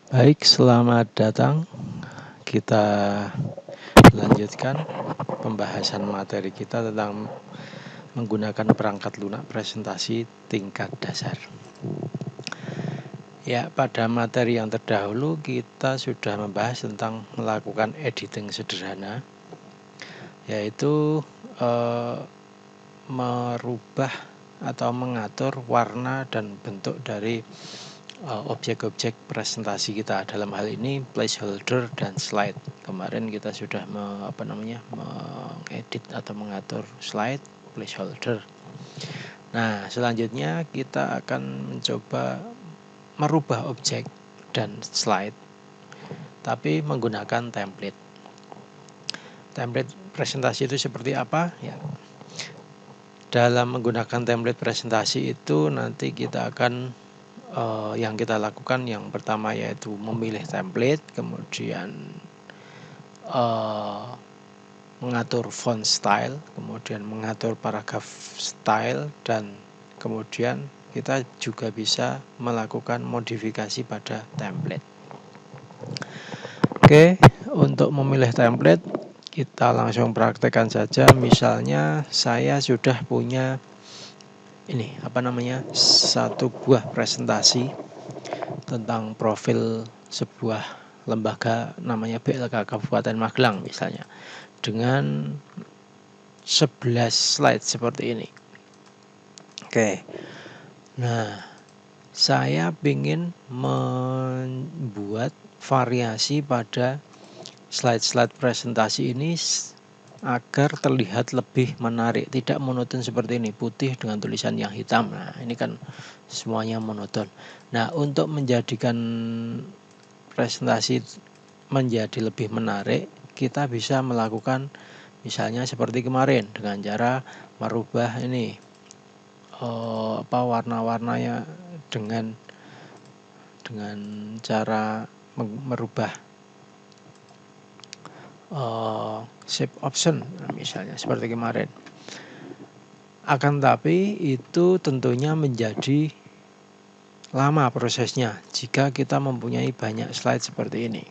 Baik, selamat datang. Kita lanjutkan pembahasan materi kita tentang menggunakan perangkat lunak presentasi tingkat dasar. Ya, pada materi yang terdahulu kita sudah membahas tentang melakukan editing sederhana, yaitu merubah atau mengatur warna dan bentuk dari objek-objek presentasi kita, dalam hal ini placeholder dan slide. Kemarin kita sudah mengedit atau mengatur slide, placeholder. Nah, selanjutnya kita akan mencoba merubah objek dan slide tapi menggunakan template. Template presentasi itu seperti apa? Ya. Dalam menggunakan template presentasi itu nanti kita akan yang kita lakukan yang pertama yaitu memilih template, kemudian mengatur font style, kemudian mengatur paragraph style, dan kemudian kita juga bisa melakukan modifikasi pada template. Oke, untuk memilih template kita langsung praktekkan saja. Misalnya saya sudah punya satu buah presentasi tentang profil sebuah lembaga namanya BLK Kabupaten Magelang misalnya, dengan 11 slide seperti ini. Oke. Nah, saya ingin membuat variasi pada slide-slide presentasi ini agar terlihat lebih menarik, tidak monoton seperti ini, putih dengan tulisan yang hitam. Nah, ini kan semuanya monoton. Nah, untuk menjadikan presentasi menjadi lebih menarik, kita bisa melakukan misalnya seperti kemarin dengan cara merubah ini warna-warnanya dengan cara merubah shape option misalnya seperti kemarin. Akan tapi itu tentunya menjadi lama prosesnya jika kita mempunyai banyak slide seperti ini.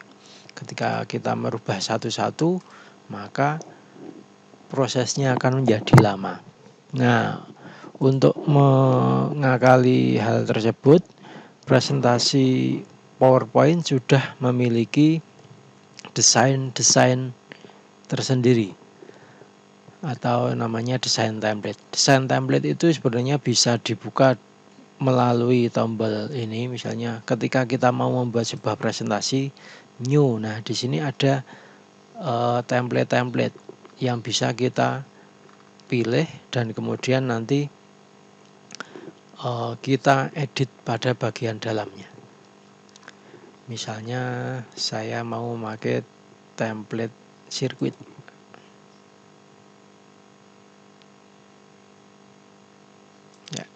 Ketika kita merubah satu-satu, maka prosesnya akan menjadi lama. Nah, untuk mengakali hal tersebut, presentasi PowerPoint sudah memiliki desain tersendiri atau namanya desain template. Desain template itu sebenarnya bisa dibuka melalui tombol ini, misalnya ketika kita mau membuat sebuah presentasi new. Nah, di sini ada template-template yang bisa kita pilih dan kemudian nanti kita edit pada bagian dalamnya. Misalnya saya mau memakai template sirkuit. Ya.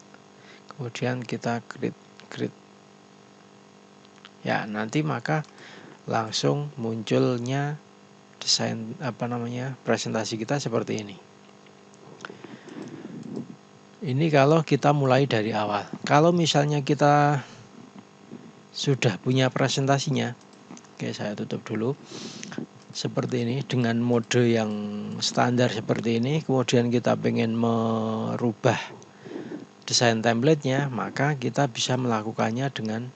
Kemudian kita create. Ya, nanti maka langsung munculnya desain presentasi kita seperti ini. Ini kalau kita mulai dari awal. Kalau misalnya kita sudah punya presentasinya, oke, saya tutup dulu. Seperti ini dengan mode yang standar seperti ini, kemudian kita pengen merubah desain template-nya, maka kita bisa melakukannya dengan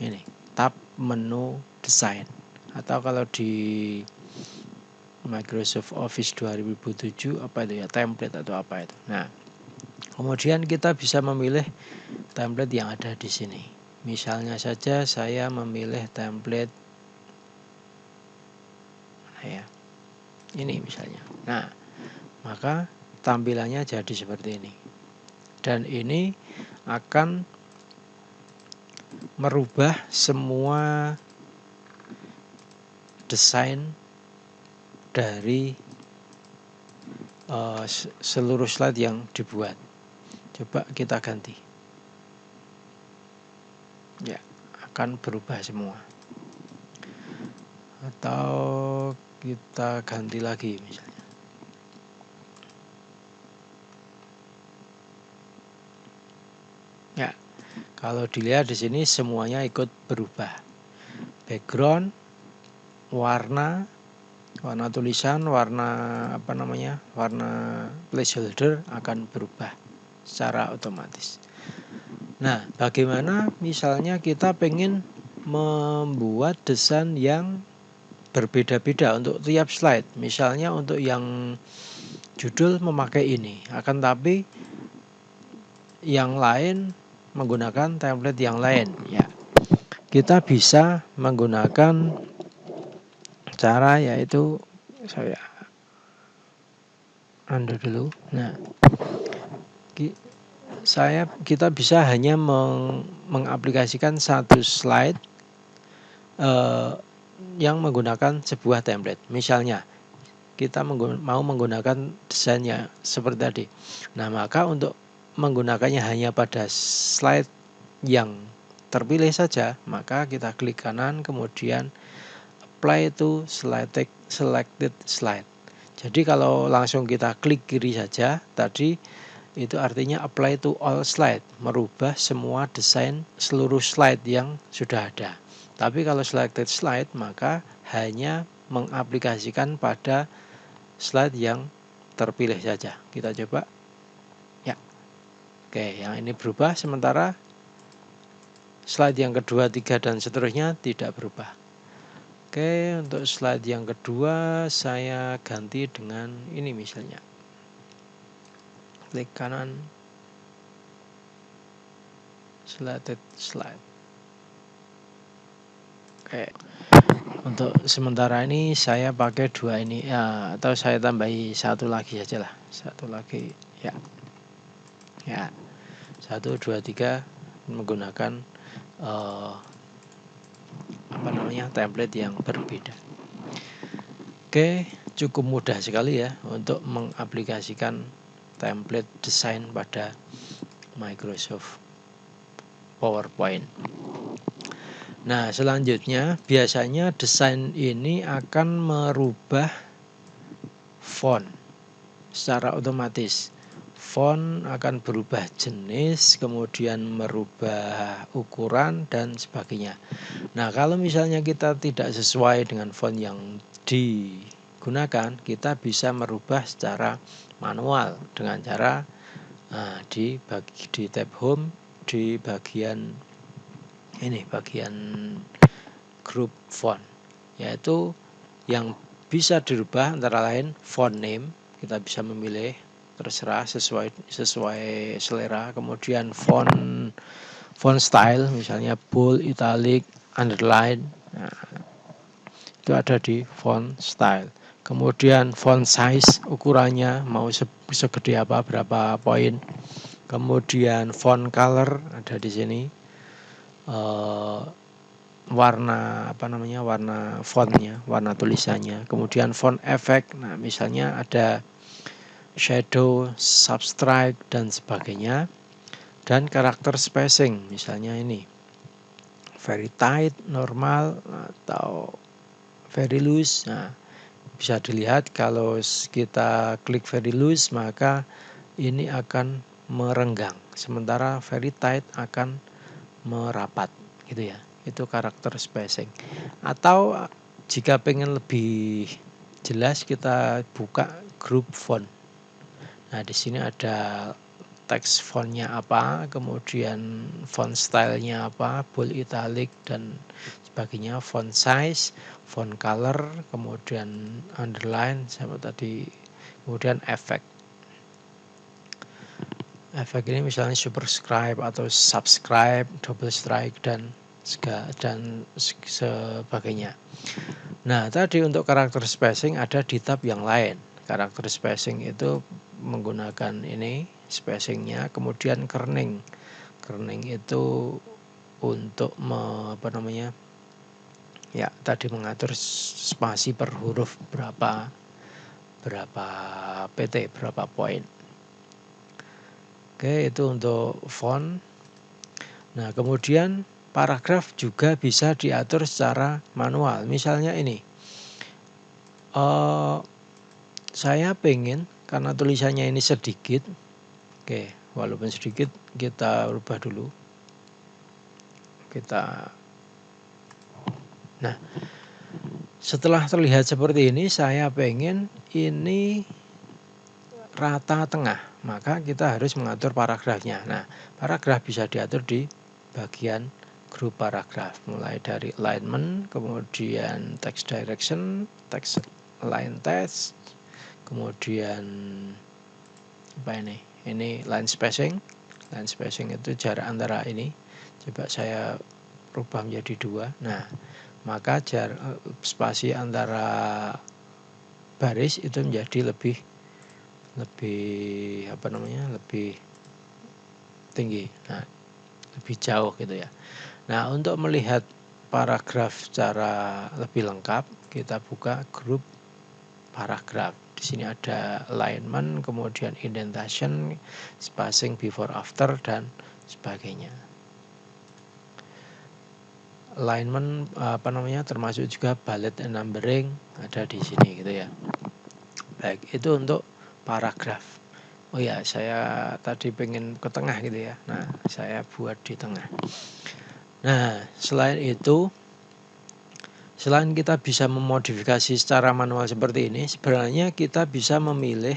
ini, tab menu desain, atau kalau di Microsoft Office 2007 apa itu ya, template atau apa itu. Nah, kemudian kita bisa memilih template yang ada di sini. Misalnya saja saya memilih template ini misalnya. Nah, maka tampilannya jadi seperti ini. Dan ini akan merubah semua desain dari seluruh slide yang dibuat. Coba kita ganti. Ya, akan berubah semua. Atau kita ganti lagi misalnya. Ya, kalau dilihat di sini semuanya ikut berubah. background, warna tulisan, warna placeholder akan berubah secara otomatis. Nah, bagaimana misalnya kita pengen membuat desain yang berbeda-beda untuk tiap slide. Misalnya untuk yang judul memakai ini, akan tapi yang lain menggunakan template yang lain. Ya, kita bisa menggunakan cara yaitu saya undo dulu. Nah, kita bisa hanya mengaplikasikan satu slide yang menggunakan sebuah template. Misalnya kita mau menggunakan desainnya seperti tadi. Nah, maka untuk menggunakannya hanya pada slide yang terpilih saja, maka kita klik kanan kemudian apply to selected slide. Jadi kalau langsung kita klik kiri saja tadi, itu artinya apply to all slide, merubah semua desain seluruh slide yang sudah ada. Tapi kalau selected slide maka hanya mengaplikasikan pada slide yang terpilih saja. Kita coba. Ya. Oke, yang ini berubah, sementara slide yang kedua, 3 dan seterusnya tidak berubah. Oke, untuk slide yang kedua saya ganti dengan ini misalnya. Klik kanan, selected slide. Oke, untuk sementara ini saya pakai 2 ini ya, atau saya tambahi 1 lagi saja lah, 1 lagi ya. Ya, 1, 2, 3 menggunakan template yang berbeda. Oke, cukup mudah sekali ya untuk mengaplikasikan template desain pada Microsoft PowerPoint. Nah, selanjutnya biasanya desain ini akan merubah font secara otomatis. Font akan berubah jenis, kemudian merubah ukuran dan sebagainya. Nah, kalau misalnya kita tidak sesuai dengan font yang digunakan, kita bisa merubah secara manual dengan cara di tab home, di bagian ini, bagian group font, yaitu yang bisa dirubah antara lain font name, kita bisa memilih terserah sesuai selera. Kemudian font style, misalnya bold, italic, underline. Nah, itu ada di font style. Kemudian font size, ukurannya mau segede apa, berapa poin. Kemudian font color ada di sini. Warna fontnya, warna tulisannya. Kemudian font effect. Nah, misalnya ada shadow, subtract dan sebagainya. Dan karakter spacing, misalnya ini very tight, normal atau very loose. Nah, bisa dilihat kalau kita klik very loose maka ini akan merenggang, sementara very tight akan merapat gitu ya. Itu karakter spacing. Atau jika pengen lebih jelas kita buka group font. Nah, di sini ada teks fontnya apa, kemudian font stylenya apa, bold, italic dan sebagainya, font size, font color, kemudian underline sama tadi, kemudian efek. Efek ini misalnya superscribe atau subscribe, double strike dan sebagainya. Nah, tadi untuk karakter spacing ada di tab yang lain. Karakter spacing itu menggunakan ini spacingnya, kemudian kerning itu untuk tadi mengatur spasi per huruf berapa pt, berapa poin. Oke, itu untuk font. Nah, kemudian paragraf juga bisa diatur secara manual. Misalnya ini, saya pengen karena tulisannya ini sedikit, oke, walaupun sedikit kita rubah dulu. Kita Nah, setelah terlihat seperti ini, saya pengen ini rata tengah, maka kita harus mengatur paragrafnya. Nah, paragraf bisa diatur di bagian grup paragraf, mulai dari alignment, kemudian text direction, text line text, kemudian apa ini line spacing. Line spacing itu jarak antara ini, coba saya rubah menjadi 2. Nah, maka jarak spasi antara baris itu menjadi lebih lebih tinggi, nah lebih jauh gitu ya. Nah, untuk melihat paragraf secara lebih lengkap, kita buka grup paragraf. Di sini ada alignment, kemudian indentation, spacing before after, dan sebagainya. Alignment termasuk juga bullet and numbering ada di sini gitu ya. Baik, itu untuk paragraf. Oh ya, saya tadi pengen ke tengah gitu ya. Nah, saya buat di tengah. Nah, selain itu, selain kita bisa memodifikasi secara manual seperti ini, sebenarnya kita bisa memilih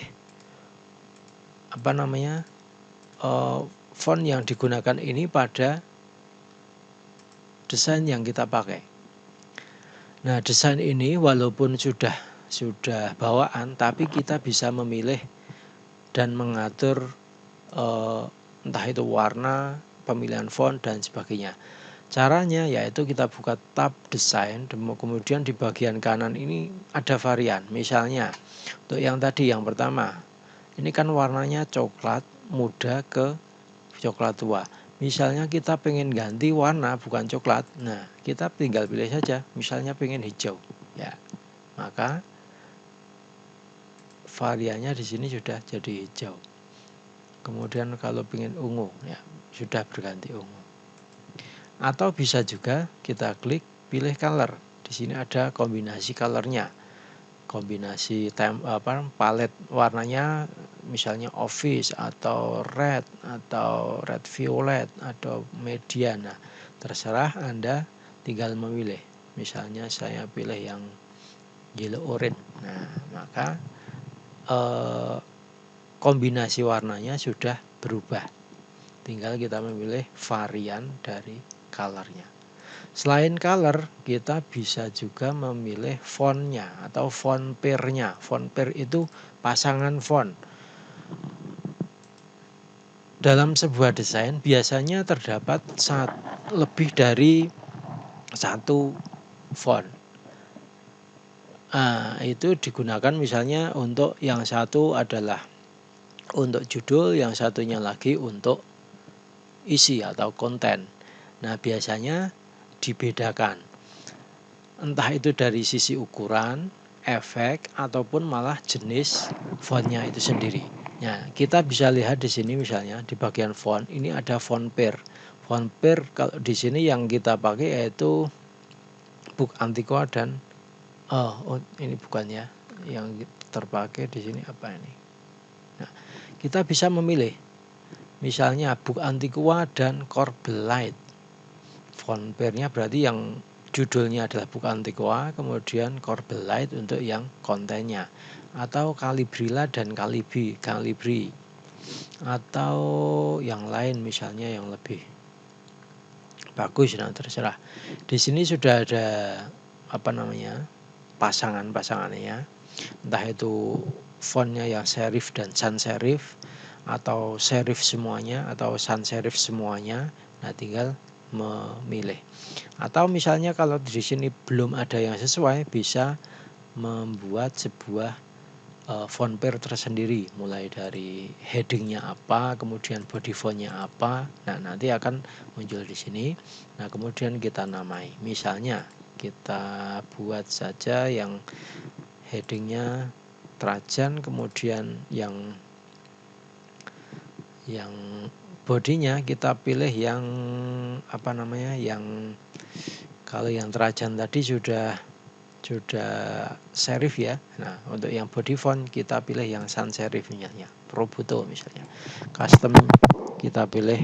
font yang digunakan ini pada desain yang kita pakai. Nah, desain ini walaupun sudah bawaan, tapi kita bisa memilih dan mengatur entah itu warna, pemilihan font, dan sebagainya. Caranya yaitu kita buka tab desain, kemudian di bagian kanan ini ada varian. Misalnya untuk yang tadi, yang pertama, ini kan warnanya coklat muda ke coklat tua. Misalnya kita pengen ganti warna bukan coklat, nah kita tinggal pilih saja. Misalnya pengen hijau, ya maka variannya di sini sudah jadi hijau. Kemudian kalau pengen ungu, ya sudah berganti ungu. Atau bisa juga kita klik pilih color. Di sini ada kombinasi colornya, kombinasi palet warnanya, misalnya office atau red violet atau median. Nah, terserah Anda, tinggal memilih. Misalnya saya pilih yang yellow orange. Nah, maka kombinasi warnanya sudah berubah. Tinggal kita memilih varian dari colornya. Selain color, kita bisa juga memilih fontnya atau font pairnya. Font pair itu pasangan font. Dalam sebuah desain biasanya terdapat lebih dari satu font. Nah, itu digunakan misalnya untuk yang satu adalah untuk judul, yang satunya lagi untuk isi atau konten. Nah, biasanya dibedakan. Entah itu dari sisi ukuran, efek, ataupun malah jenis fontnya itu sendiri. Nah, kita bisa lihat di sini misalnya di bagian font ini ada font pair. Font pair kalau di sini yang kita pakai yaitu Book Antiqua dan ini bukan ya. Yang terpakai di sini apa ini? Nah, kita bisa memilih misalnya Book Antiqua dan Corbelite. Font pairnya berarti yang judulnya adalah Book Antiqua, kemudian Corbelite untuk yang kontennya, atau Calibrilla dan Calibri, atau yang lain misalnya yang lebih bagus. Nah, terserah. Di sini sudah ada pasangannya, entah itu fontnya yang serif dan sans serif, atau serif semuanya atau sans serif semuanya. Nah, tinggal memilih. Atau misalnya kalau di sini belum ada yang sesuai, bisa membuat sebuah font pair tersendiri, mulai dari headingnya apa, kemudian body fontnya apa. Nah, nanti akan muncul di sini. Nah, kemudian kita namai. Misalnya kita buat saja yang headingnya Trajan, kemudian yang bodinya kita pilih yang yang kalau yang Trajan tadi sudah serif ya. Nah, untuk yang body font kita pilih yang sans serif misalnya, Probuto misalnya. Custom kita pilih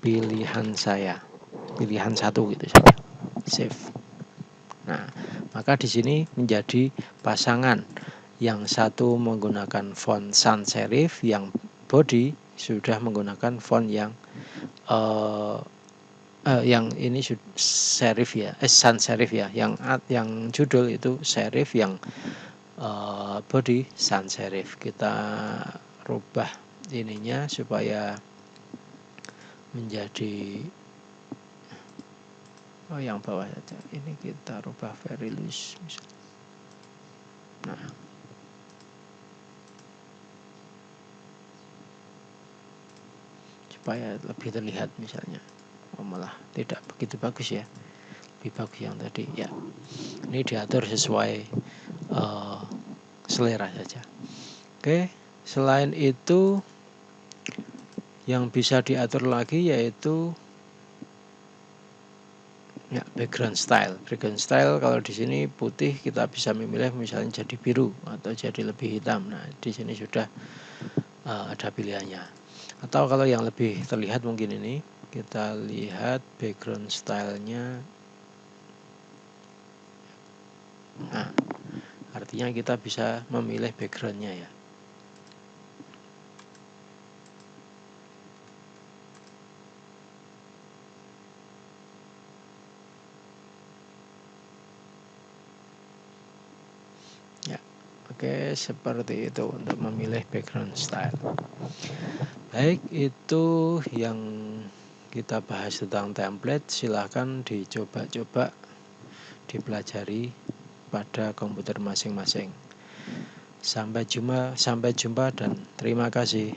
pilihan 1 gitu saja. Save. Nah, maka di sini menjadi pasangan. Yang satu menggunakan font sans serif, yang body sudah menggunakan font yang ini serif ya, sans serif ya. Yang judul itu serif, yang body sans serif. Kita rubah ininya supaya menjadi yang bawah saja. Ini kita rubah very loose misalnya. Nah, supaya lebih terlihat misalnya. Malah tidak begitu bagus ya, lebih bagus yang tadi ya. Ini diatur sesuai selera saja. Oke, selain itu yang bisa diatur lagi yaitu ya, background style. Background style kalau di sini putih, kita bisa memilih misalnya jadi biru atau jadi lebih hitam. Nah, di sini sudah ada pilihannya. Atau kalau yang lebih terlihat mungkin ini, kita lihat background stylenya. Nah, artinya kita bisa memilih backgroundnya ya. Oke, seperti itu untuk memilih background style. Baik, itu yang kita bahas tentang template. Silahkan dicoba-coba, dipelajari pada komputer masing-masing. Sampai jumpa dan terima kasih.